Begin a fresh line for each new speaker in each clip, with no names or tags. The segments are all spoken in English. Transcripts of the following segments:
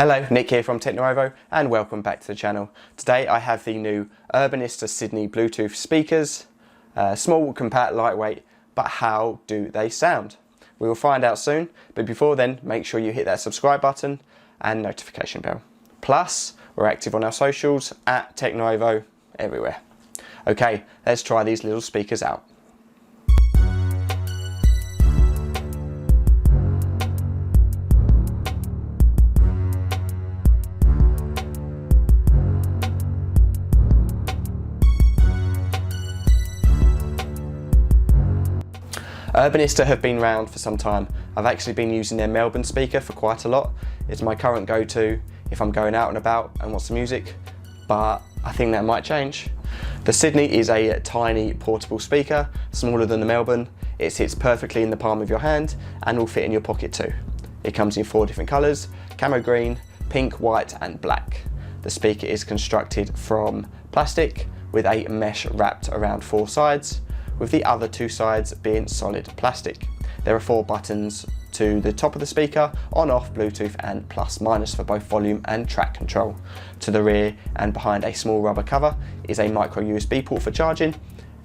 Hello, Nick here from TechNuovo and welcome back to the channel. Today I have the new Urbanista Sydney Bluetooth speakers. Small, compact, lightweight, but how do they sound? We will find out soon, but before then make sure you hit that subscribe button and notification bell. Plus, we're active on our socials at TechNuovo everywhere. Okay, let's try these little speakers out. Urbanista have been around for some time. I've actually been using their Melbourne speaker for quite a lot. It's my current go-to if I'm going out and about and want some music, but I think that might change. The Sydney is a tiny portable speaker, smaller than the Melbourne. It sits perfectly in the palm of your hand and will fit in your pocket too. It comes in 4 different colours: camo green, pink, white and black. The speaker is constructed from plastic with a mesh wrapped around 4 sides, with the other 2 sides being solid plastic. There are 4 buttons to the top of the speaker: on, off, Bluetooth and plus minus for both volume and track control. To the rear and behind a small rubber cover is a micro USB port for charging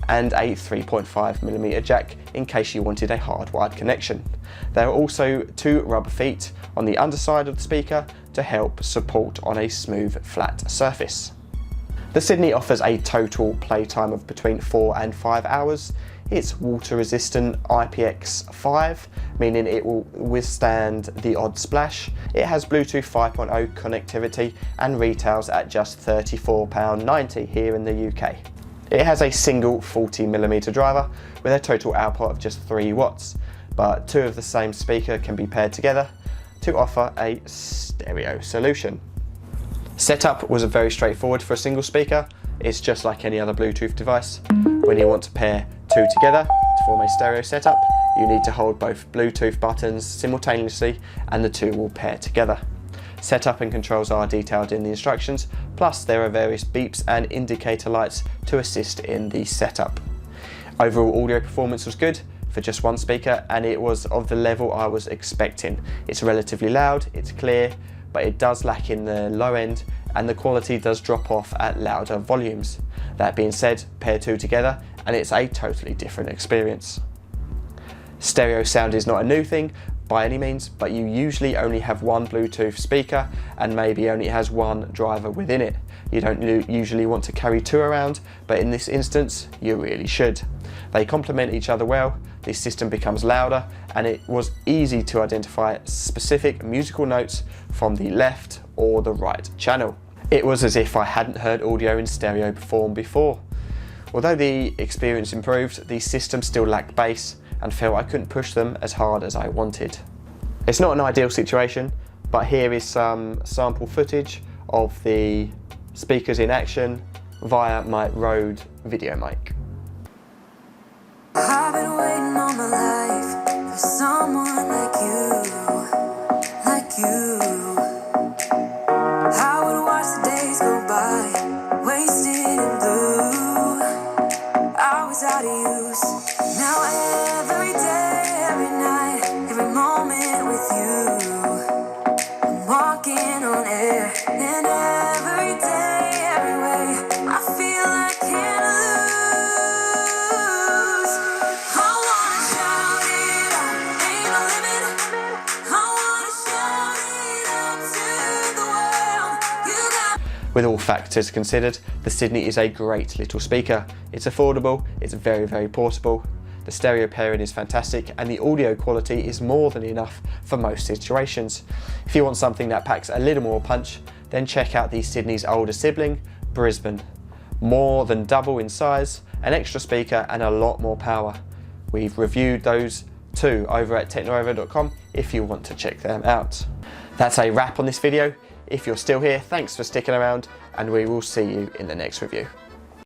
and a 3.5mm jack in case you wanted a hardwired connection. There are also 2 rubber feet on the underside of the speaker to help support on a smooth flat surface. The Sydney offers a total playtime of between 4 and 5 hours. It's water resistant IPX5, meaning it will withstand the odd splash. It has Bluetooth 5.0 connectivity and retails at just £34.90 here in the UK. It has a single 40mm driver with a total output of just 3 watts, but 2 of the same speaker can be paired together to offer a stereo solution. Setup was very straightforward for a single speaker. It's just like any other Bluetooth device. When you want to pair 2 together to form a stereo setup, you need to hold both Bluetooth buttons simultaneously and the 2 will pair together. Setup and controls are detailed in the instructions, plus there are various beeps and indicator lights to assist in the setup. Overall audio performance was good for just one speaker, and it was of the level I was expecting. It's relatively loud, it's clear, but it does lack in the low end and the quality does drop off at louder volumes. That being said, pair 2 together and it's a totally different experience. Stereo sound is not a new thing by any means, but you usually only have one Bluetooth speaker and maybe only has one driver within it. You don't usually want to carry 2 around, but in this instance, you really should. They complement each other well, the system becomes louder, and it was easy to identify specific musical notes from the left or the right channel. It was as if I hadn't heard audio in stereo perform before. Although the experience improved, the system still lacked bass and felt I couldn't push them as hard as I wanted. It's not an ideal situation, but here is some sample footage of the speakers in action via my Rode video mic.
I've been waiting all my life for someone like you, like you. I would watch the days go by, wasted in blue. I was out of use. Now every day, every night, every moment with you, I'm walking on air. And every day, every way, I feel I can't lose. I wanna shout it out, ain't no limit. I wanna shout it out to the world. You got.
With all factors considered, the Sydney is a great little speaker. It's affordable, it's very portable, the stereo pairing is fantastic, and the audio quality is more than enough for most situations. If you want something that packs a little more punch, then check out the Sydney's older sibling, Brisbane. More than double in size, an extra speaker and a lot more power. We've reviewed those too over at technuovo.com if you want to check them out. That's a wrap on this video. If you're still here, thanks for sticking around and we will see you in the next review.